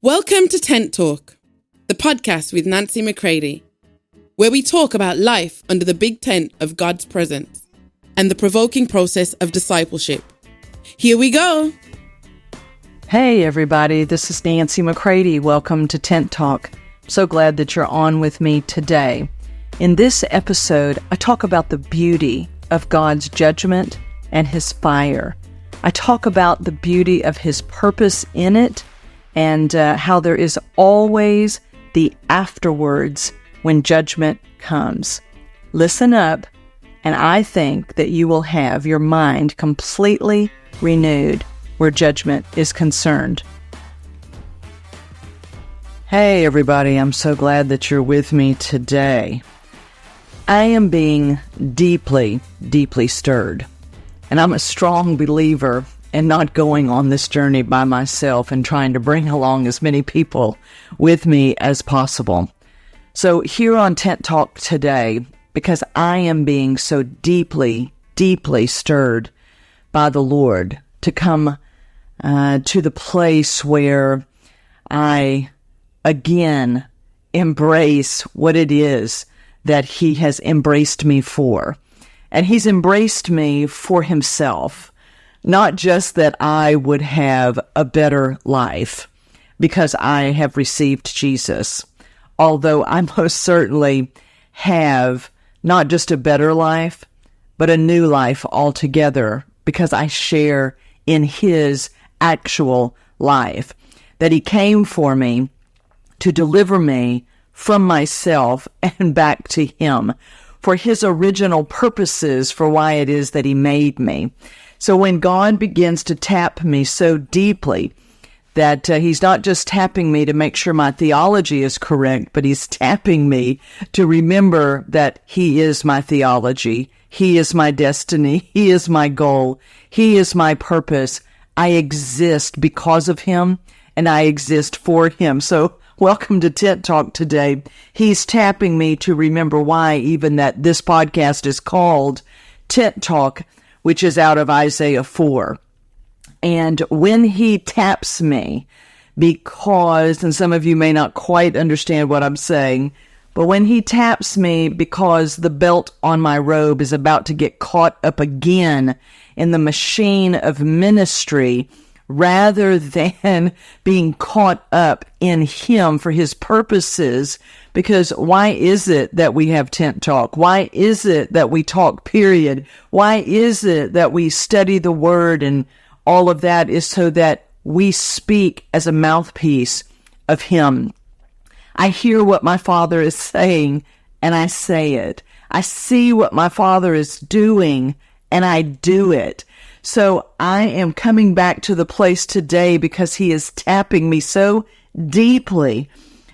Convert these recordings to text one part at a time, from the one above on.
Welcome to Tent Talk, the podcast with Nancy McCready, where we talk about life under the big tent of God's presence and the provoking process of discipleship. Here we go. Hey everybody, this is Nancy McCready. Welcome to Tent Talk. So glad that you're on with me today. In this episode, I talk about the beauty of God's judgment and His fire. I talk about the beauty of His purpose in it and how there is always the afterwards when judgment comes. Listen up, and I think that you will have your mind completely renewed where judgment is concerned. Hey everybody, I'm so glad that you're with me today. I am being deeply, deeply stirred, and I'm a strong believer in not going on this journey by myself and trying to bring along as many people with me as possible. So here on Tent Talk today, because I am being so deeply, deeply stirred by the Lord to come to the place where I again embrace what it is that He has embraced me for. And He's embraced me for Himself. Not just that I would have a better life because I have received Jesus, although I most certainly have not just a better life, but a new life altogether because I share in His actual life, that He came for me to deliver me from myself and back to Him for His original purposes for why it is that He made me. So when God begins to tap me so deeply that He's not just tapping me to make sure my theology is correct, but He's tapping me to remember that He is my theology, He is my destiny, He is my goal, He is my purpose. I exist because of Him, and I exist for Him. So welcome to Tent Talk today. He's tapping me to remember why even that this podcast is called Tent Talk, which is out of Isaiah 4. And when He taps me, because, and some of you may not quite understand what I'm saying, but when He taps me because the belt on my robe is about to get caught up again in the machine of ministry, rather than being caught up in Him for His purposes. Because why is it that we have Tent Talk? Why is it that we talk, period? Why is it that we study the Word? And all of that is so that we speak as a mouthpiece of Him. I hear what my Father is saying, and I say it. I see what my Father is doing, and I do it. So I am coming back to the place today because He is tapping me so deeply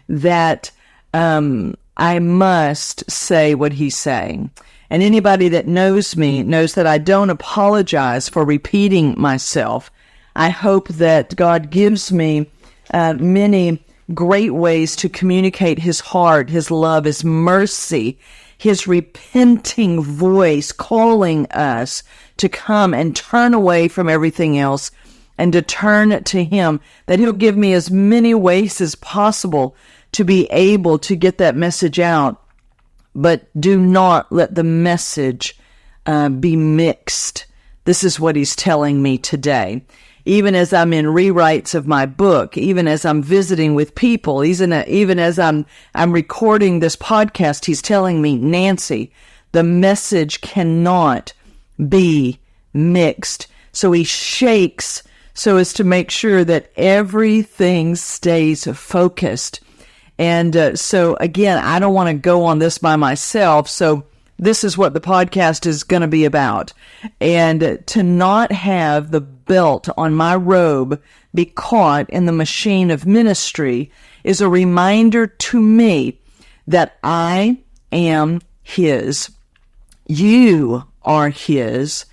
that I must say what He's saying. And anybody that knows me knows that I don't apologize for repeating myself. I hope that God gives me many great ways to communicate His heart, His love, His mercy, His repenting voice calling us to come and turn away from everything else and to turn to Him, that He'll give me as many ways as possible to be able to get that message out. But do not let the message be mixed. This is what He's telling me today. Even as I'm in rewrites of my book, even as I'm visiting with people, even as I'm recording this podcast, He's telling me, Nancy, the message cannot be mixed. So He shakes so as to make sure that everything stays focused. And so again, I don't want to go on this by myself. So this is what the podcast is going to be about. And to not have the belt on my robe be caught in the machine of ministry is a reminder to me that I am His. You are His.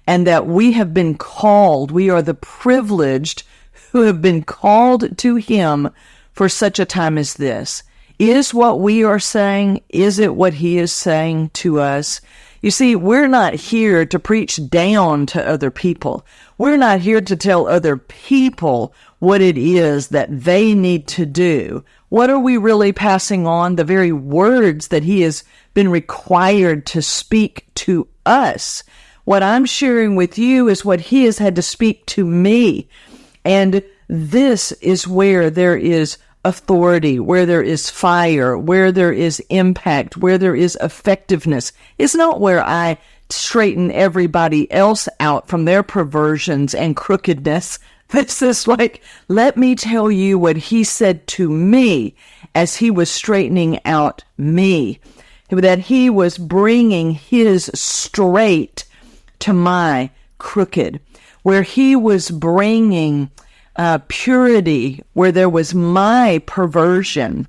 And that we have been called, we are the privileged who have been called to Him for such a time as this. Is what we are saying, is it what He is saying to us? You see, we're not here to preach down to other people. We're not here to tell other people what it is that they need to do? What are we really passing on? The very words that he has been required to speak to us. What I'm sharing with you is what he has had to speak to me. And this is where there is authority, where there is fire, where there is impact, where there is effectiveness. It's not where I straighten everybody else out from their perversions and crookedness. This is like, let me tell you what he said to me as he was straightening out me. That he was bringing his straight to my crooked. Where he was bringing purity where there was my perversion.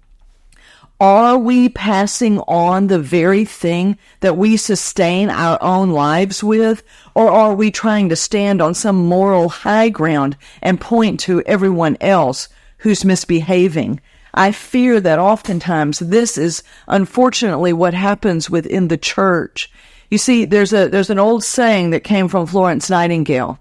Are we passing on the very thing that we sustain our own lives with? Or are we trying to stand on some moral high ground and point to everyone else who's misbehaving? I fear that oftentimes this is unfortunately what happens within the church. You see, there's an old saying that came from Florence Nightingale,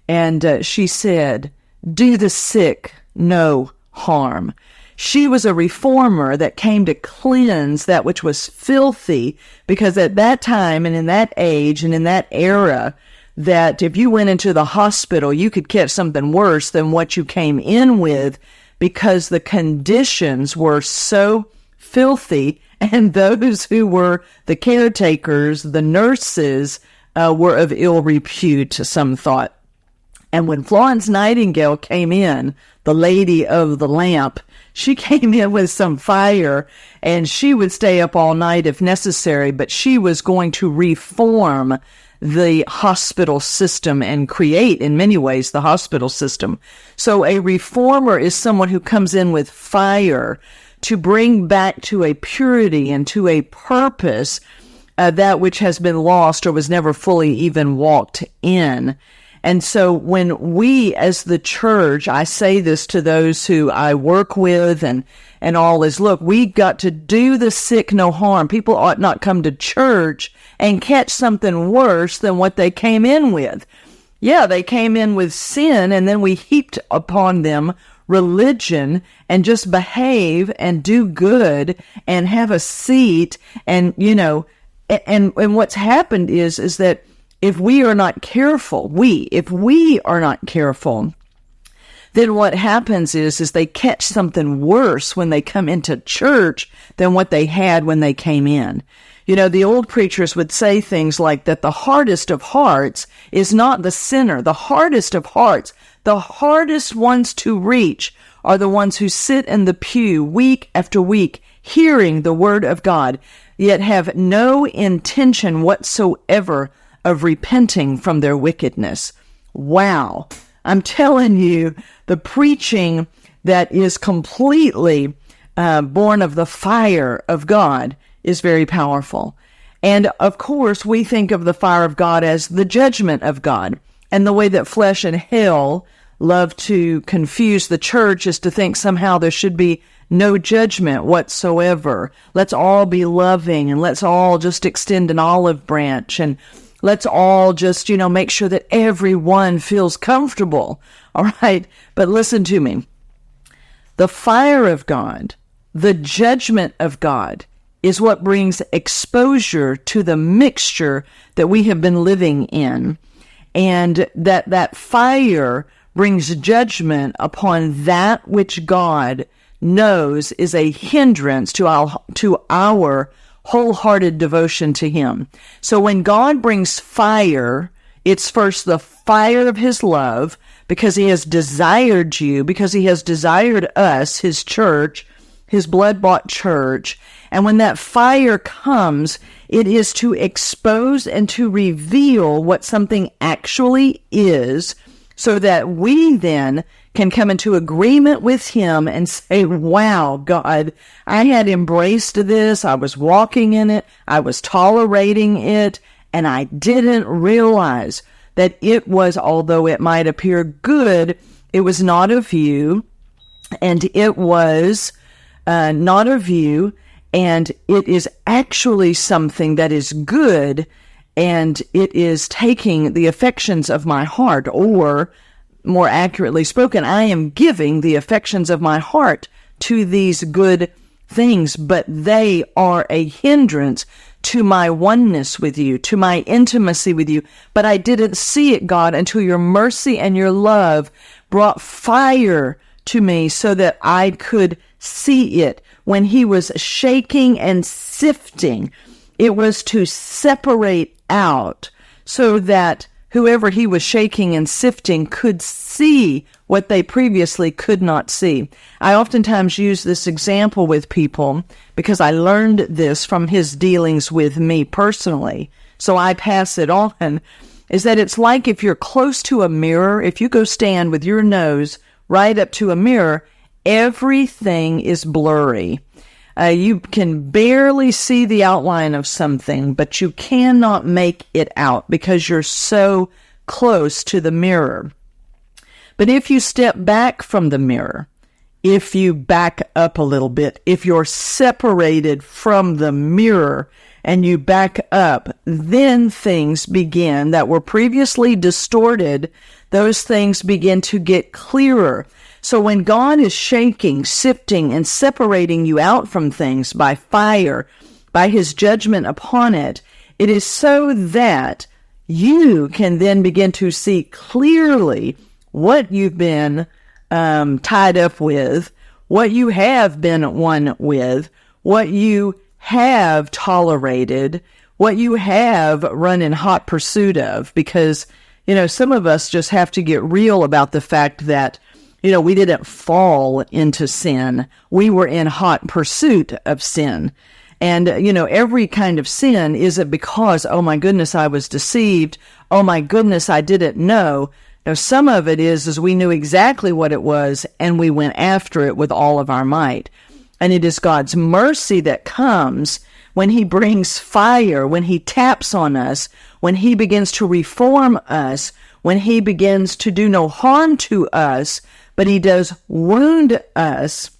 and she said, "Do the sick no harm." She was a reformer that came to cleanse that which was filthy, because at that time and in that age and in that era, that if you went into the hospital, you could catch something worse than what you came in with, because the conditions were so filthy, and those who were the caretakers, the nurses, were of ill repute, some thought. And when Florence Nightingale came in, the lady of the lamp, she came in with some fire, and she would stay up all night if necessary, but she was going to reform the hospital system and create, in many ways, the hospital system. So a reformer is someone who comes in with fire to bring back to a purity and to a purpose that which has been lost or was never fully even walked in. And so when we as the church, I say this to those who I work with and all is, look, we got to do the sick no harm. People ought not come to church and catch something worse than what they came in with. Yeah, they came in with sin, and then we heaped upon them religion and just behave and do good and have a seat. And, you know, and what's happened is that if we are not careful, if we are not careful, then what happens is they catch something worse when they come into church than what they had when they came in. You know, the old preachers would say things like that the hardest of hearts is not the sinner. The hardest of hearts, the hardest ones to reach are the ones who sit in the pew week after week, hearing the word of God, yet have no intention whatsoever of repenting from their wickedness. Wow. I'm telling you, the preaching that is completely born of the fire of God is very powerful. And of course, we think of the fire of God as the judgment of God. And the way that flesh and hell love to confuse the church is to think somehow there should be no judgment whatsoever. Let's all be loving, and let's all just extend an olive branch, and let's all just, make sure that everyone feels comfortable. All right. But listen to me. The fire of God, the judgment of God, is what brings exposure to the mixture that we have been living in. And that fire brings judgment upon that which God knows is a hindrance to our wholehearted devotion to him. So when God brings fire, it's first the fire of his love, because he has desired you, because he has desired us, his church, his blood-bought church. And when that fire comes, it is to expose and to reveal what something actually is, so that we then can come into agreement with him and say, wow, God, I had embraced this. I was walking in it. I was tolerating it. And I didn't realize that it was, although it might appear good, it was not of you. And it was not of you. And it is actually something that is good. And it is taking the affections of my heart, or more accurately spoken, I am giving the affections of my heart to these good things, but they are a hindrance to my oneness with you, to my intimacy with you. But I didn't see it, God, until your mercy and your love brought fire to me so that I could see it. When he was shaking and sifting, it was to separate out so that whoever he was shaking and sifting could see what they previously could not see. I oftentimes use this example with people because I learned this from his dealings with me personally, so I pass it on, is that it's like if you're close to a mirror, if you go stand with your nose right up to a mirror, everything is blurry. You can barely see the outline of something, but you cannot make it out because you're so close to the mirror. But if you step back from the mirror, if you back up a little bit, if you're separated from the mirror and you back up, then things begin that were previously distorted, those things begin to get clearer. So when God is shaking, sifting, and separating you out from things by fire, by his judgment upon it, it is so that you can then begin to see clearly what you've been tied up with, what you have been one with, what you have tolerated, what you have run in hot pursuit of. Because, some of us just have to get real about the fact that we didn't fall into sin. We were in hot pursuit of sin. And, every kind of sin isn't because, oh my goodness, I was deceived. Oh my goodness, I didn't know. Now, some of it is we knew exactly what it was and we went after it with all of our might. And it is God's mercy that comes when he brings fire, when he taps on us, when he begins to reform us, when he begins to do no harm to us, but he does wound us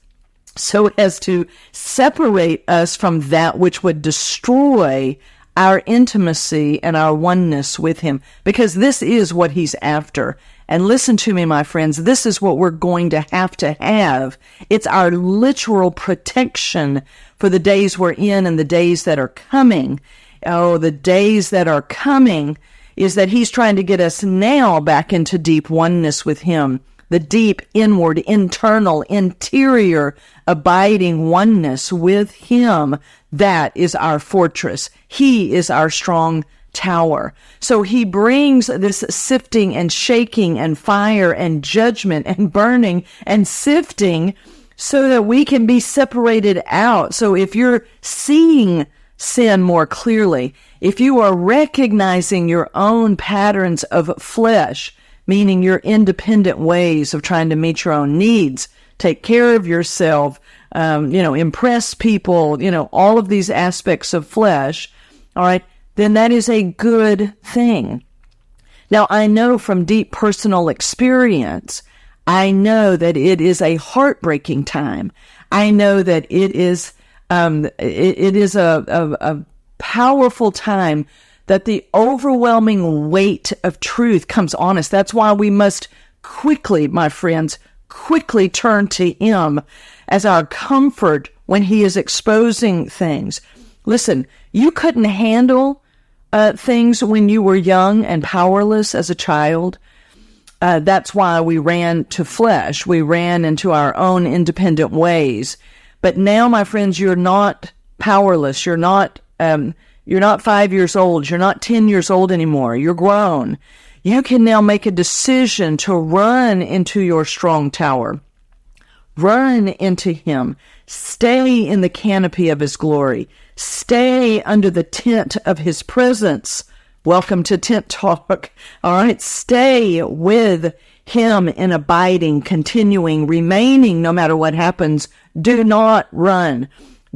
so as to separate us from that which would destroy our intimacy and our oneness with him, because this is what he's after. And listen to me, my friends, this is what we're going to have. It's our literal protection for the days we're in and the days that are coming. Oh, the days that are coming is that he's trying to get us now back into deep oneness with him. The deep, inward, internal, interior, abiding oneness with him. That is our fortress. He is our strong tower. So he brings this sifting and shaking and fire and judgment and burning and sifting so that we can be separated out. So if you're seeing sin more clearly, if you are recognizing your own patterns of flesh, meaning your independent ways of trying to meet your own needs, take care of yourself, impress people, all of these aspects of flesh, all right, then that is a good thing. Now, I know from deep personal experience, I know that it is a heartbreaking time. I know that it is a powerful time that the overwhelming weight of truth comes on us. That's why we must quickly, my friends, quickly turn to him as our comfort when he is exposing things. Listen, you couldn't handle things when you were young and powerless as a child. That's why we ran to flesh. We ran into our own independent ways. But now, my friends, you're not powerless. You're not 5 years old. You're not 10 years old anymore. You're grown. You can now make a decision to run into your strong tower. Run into him. Stay in the canopy of his glory. Stay under the tent of his presence. Welcome to Tent Talk. All right. Stay with him in abiding, continuing, remaining no matter what happens. Do not run.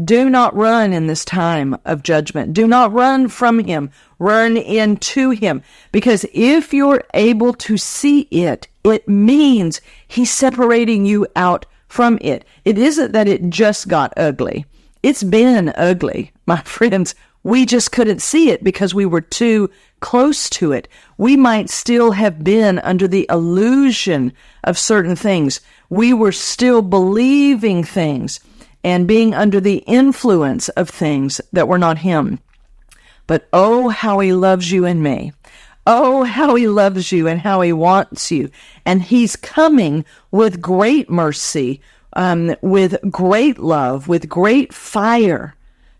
Do not run in this time of judgment. Do not run from him. Run into him. Because if you're able to see it, it means he's separating you out from it. It isn't that it just got ugly. It's been ugly, my friends. We just couldn't see it because we were too close to it. We might still have been under the illusion of certain things. We were still believing things and being under the influence of things that were not him. But oh, how he loves you and me. Oh, how he loves you and how he wants you. And he's coming with great mercy, with great love, with great fire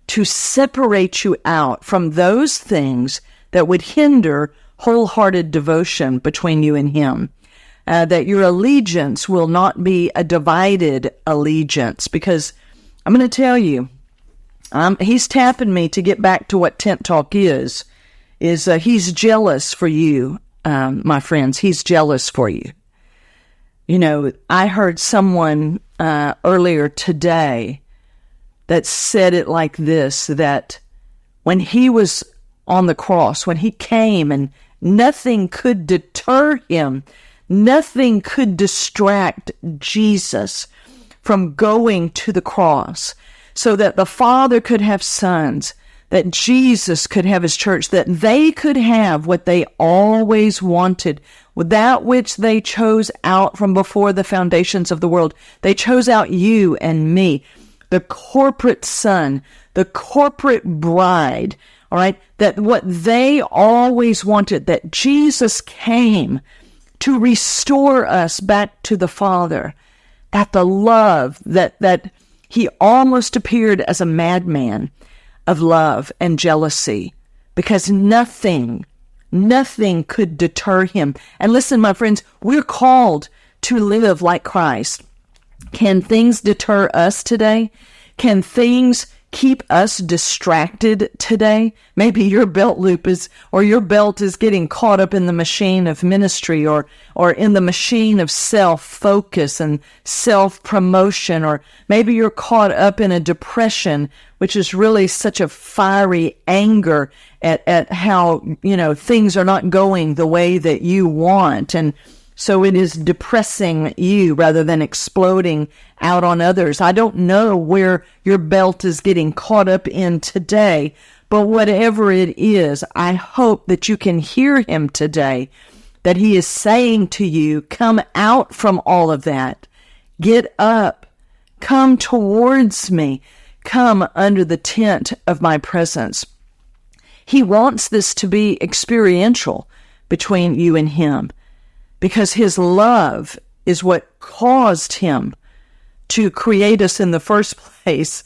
to separate you out from those things that would hinder wholehearted devotion between you and him. That your allegiance will not be a divided allegiance. Because I'm going to tell you, he's tapping me to get back to what Tent Talk is he's jealous for you, my friends. He's jealous for you. You know, I heard someone earlier today that said it like this, that when he was on the cross, when he came and nothing could deter him, nothing could distract Jesus from going to the cross, so that the Father could have sons, that Jesus could have his church, that they could have what they always wanted, that which they chose out from before the foundations of the world. They chose out you and me, the corporate son, the corporate bride, all right, that what they always wanted, that Jesus came to restore us back to the Father, that the love, that he almost appeared as a madman of love and jealousy, because nothing could deter him. And listen, my friends, we're called to live like Christ. Can things deter us today? Can things keep us distracted today? Maybe your belt loop or your belt is getting caught up in the machine of ministry or in the machine of self-focus and self-promotion, or maybe you're caught up in a depression, which is really such a fiery anger at how, things are not going the way that you want. And so it is depressing you rather than exploding out on others. I don't know where your belt is getting caught up in today, but whatever it is, I hope that you can hear him today, that he is saying to you, come out from all of that. Get up. Come towards me. Come under the tent of my presence. He wants this to be experiential between you and him, because his love is what caused him to create us in the first place,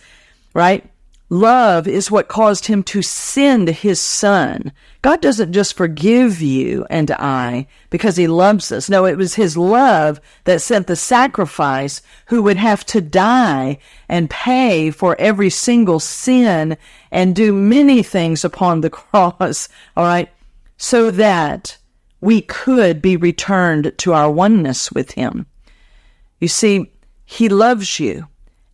right? Love is what caused him to send his son. God doesn't just forgive you and I because he loves us. No, it was his love that sent the sacrifice who would have to die and pay for every single sin and do many things upon the cross, all right, so that we could be returned to our oneness with him. You see, he loves you,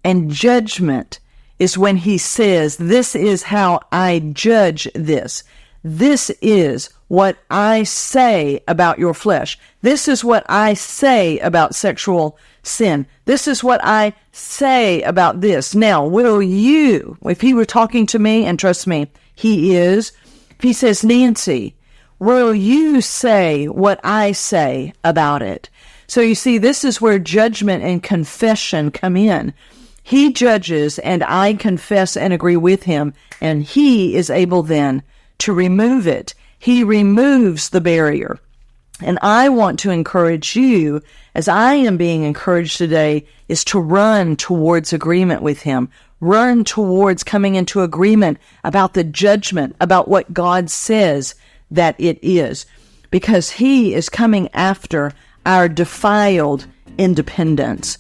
and judgment is when he says, this is how I judge this. This is what I say about your flesh. This is what I say about sexual sin. This is what I say about this. Now, will you, if he were talking to me, and trust me, he is, if he says, Nancy, will you say what I say about it? So you see, this is where judgment and confession come in. He judges, and I confess and agree with him, and he is able then to remove it. He removes the barrier. And I want to encourage you, as I am being encouraged today, is to run towards agreement with him. Run towards coming into agreement about the judgment, about what God says that it is, because he is coming after our defiled independence.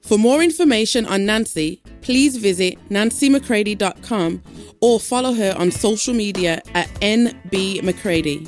For more information on Nancy, please visit nancymccready.com or follow her on social media at NB McCready.